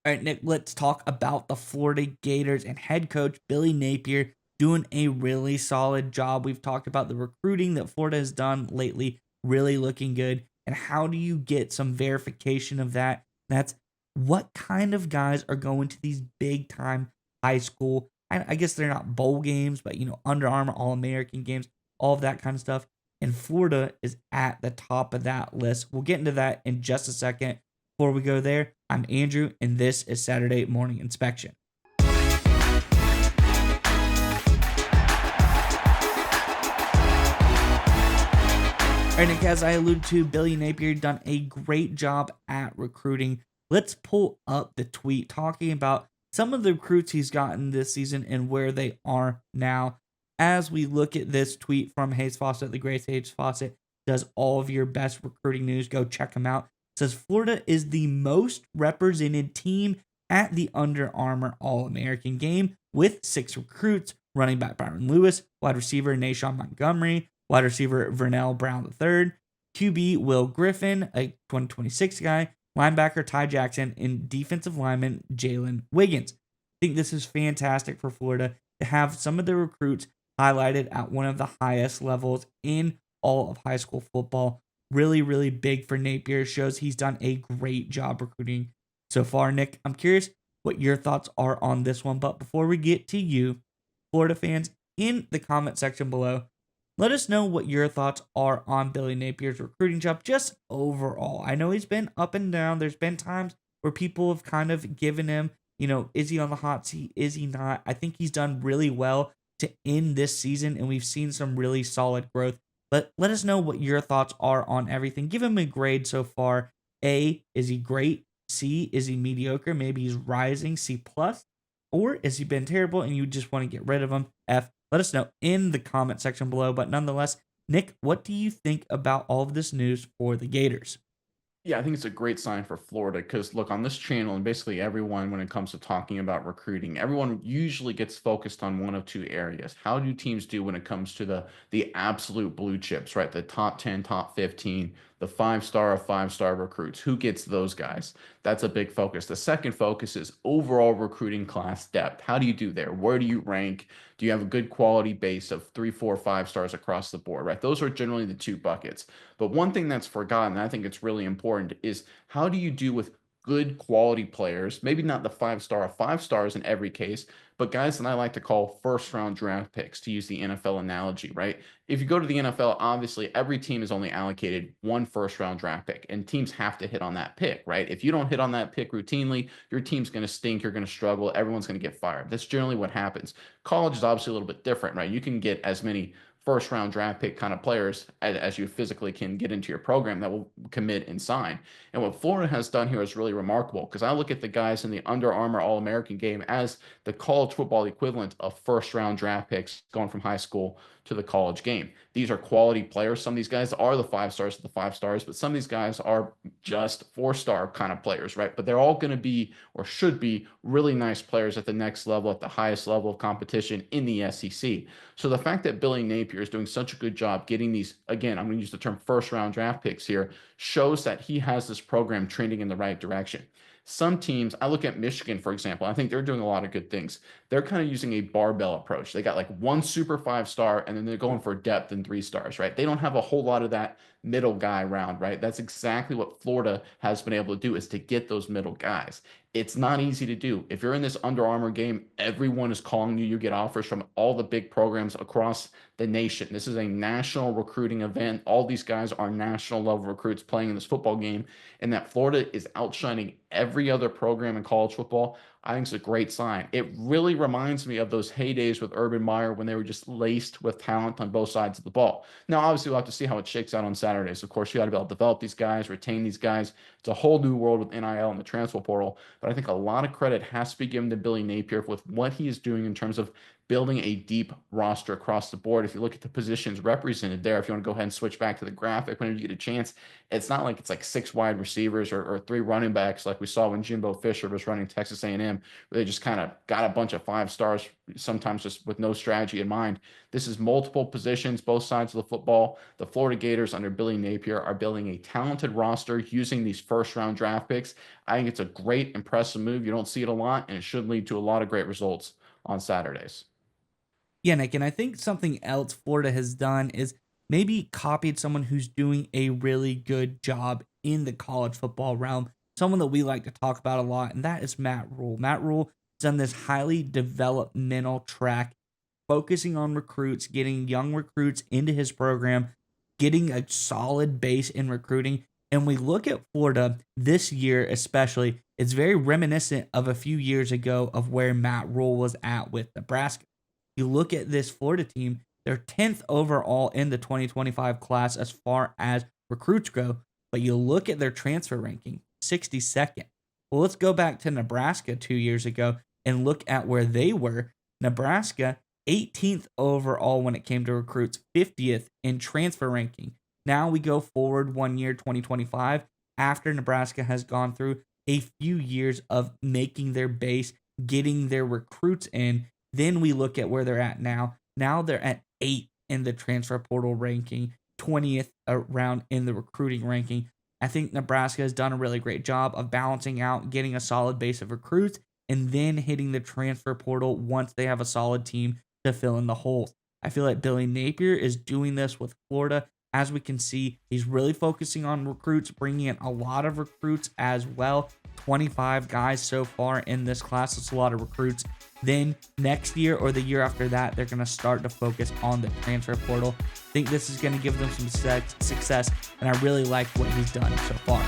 All right, Nick, let's talk about the Florida Gators and head coach Billy Napier doing a really solid job. We've talked about the recruiting that Florida has done lately, really looking good. And how do you get some verification of that? That's what kind of guys are going to these big time high school. I guess they're not bowl games, but Under Armour All American games, all of that kind of stuff. And Florida is at the top of that list. We'll get into that in just a second. Before we go there, I'm Andrew, and this is Saturday Morning Inspection. All right, Nick, as I alluded to, Billy Napier done a great job at recruiting. Let's pull up the tweet talking about some of the recruits he's gotten this season and where they are now. As we look at this tweet from Hayes Fawcett, the great Hayes Fawcett does all of your best recruiting news. Go check him out. It says Florida is the most represented team at the Under Armour All American game with 6 recruits: running back Byron Lewis, wide receiver Nashawn Montgomery, wide receiver Vernell Brown III, QB Will Griffin, a 2026 guy, linebacker Ty Jackson, and defensive lineman Jalen Wiggins. I think this is fantastic for Florida to have some of the recruits highlighted at one of the highest levels in all of high school football. Really, really big for Napier. Shows he's done a great job recruiting so far. Nick, I'm curious what your thoughts are on this one. But before we get to you, Florida fans, in the comment section below, let us know what your thoughts are on Billy Napier's recruiting job, just overall. I know he's been up and down. There's been times where people have kind of given him, is he on the hot seat? Is he not? I think he's done really well to end this season, and we've seen some really solid growth. But let us know what your thoughts are on everything. Give him a grade so far. A, is he great? C, is he mediocre? Maybe he's rising, C plus. Or has he been terrible and you just want to get rid of him? F, let us know in the comment section below. But nonetheless, Nick, what do you think about all of this news for the Gators? Yeah, I think it's a great sign for Florida because look, on this channel and basically everyone, when it comes to talking about recruiting, everyone usually gets focused on one of two areas. How do teams do when it comes to the absolute blue chips, right? The top 10, top 15, the five-star of five-star recruits. Who gets those guys? That's a big focus. The second focus is overall recruiting class depth. How do you do there? Where do you rank? Do you have a good quality base of 3, 4, 5 stars across the board, right? Those are generally the two buckets. But one thing that's forgotten, and I think it's really important, is how do you do with good quality players? Maybe not the 5 star of 5 stars in every case, but guys that I like to call first round draft picks, to use the NFL analogy, right? If you go to the NFL, obviously every team is only allocated one first round draft pick, and teams have to hit on that pick, right? If you don't hit on that pick routinely, your team's going to stink, you're going to struggle, everyone's going to get fired. That's generally what happens. College is obviously a little bit different, right? You can get as many first round draft pick kind of players as you physically can get into your program that will commit and sign. And what Florida has done here is really remarkable because I look at the guys in the Under Armour All American game as the college football equivalent of first round draft picks going from high school to the college game. These are quality players. Some of these guys are the 5 stars of the 5 stars, but some of these guys are just 4 star kind of players, right? But they're all going to be or should be really nice players at the next level, at the highest level of competition in the SEC. So the fact that Billy Napier is doing such a good job getting these, again, I'm going to use the term first round draft picks here, shows that he has this program trending in the right direction. Some teams, I look at Michigan, for example, I think they're doing a lot of good things. They're kind of using a barbell approach. They got like one super 5 star, and then they're going for depth in 3 stars, right? They don't have a whole lot of that middle guy around, right? That's exactly what Florida has been able to do, is to get those middle guys. It's not easy to do. If you're in this Under Armour game, everyone is calling you. You get offers from all the big programs across the nation. This is a national recruiting event. All these guys are national level recruits playing in this football game, and that Florida is outshining every other program in college football, I think it's a great sign. It really reminds me of those heydays with Urban Meyer when they were just laced with talent on both sides of the ball. Now, obviously, we'll have to see how it shakes out on Saturdays. Of course, you got to be able to develop these guys, retain these guys. It's a whole new world with NIL and the transfer portal. But I think a lot of credit has to be given to Billy Napier with what he is doing in terms of building a deep roster across the board. If you look at the positions represented there, if you want to go ahead and switch back to the graphic whenever you get a chance, it's not like it's like 6 wide receivers or 3 running backs like we saw when Jimbo Fisher was running Texas A&M, where they just kind of got a bunch of 5 stars, sometimes just with no strategy in mind. This is multiple positions, both sides of the football. The Florida Gators under Billy Napier are building a talented roster using these first round draft picks. I think it's a great and impressive move. You don't see it a lot, and it should lead to a lot of great results on Saturdays. Yeah, Nick, and I think something else Florida has done is maybe copied someone who's doing a really good job in the college football realm, someone that we like to talk about a lot, and that is Matt Rule. Matt Rule has done this highly developmental track, focusing on recruits, getting young recruits into his program, getting a solid base in recruiting. And we look at Florida this year, especially, it's very reminiscent of a few years ago of where Matt Rule was at with Nebraska. You look at this Florida team, they're 10th overall in the 2025 class as far as recruits go, but you look at their transfer ranking, 62nd. Well, let's go back to Nebraska 2 years ago and look at where they were. Nebraska, 18th overall when it came to recruits, 50th in transfer ranking. Now we go forward 1 year, 2025, after Nebraska has gone through a few years of making their base, getting their recruits in. Then we look at where they're at now. Now they're at 8 in the transfer portal ranking, 20th around in the recruiting ranking. I think Nebraska has done a really great job of balancing out, getting a solid base of recruits, and then hitting the transfer portal once they have a solid team to fill in the holes. I feel like Billy Napier is doing this with Florida. As we can see, he's really focusing on recruits, bringing in a lot of recruits as well. 25 guys so far in this class. It's a lot of recruits. Then next year or the year after that, they're going to start to focus on the transfer portal. I think this is going to give them some success, and I really like what he's done so far.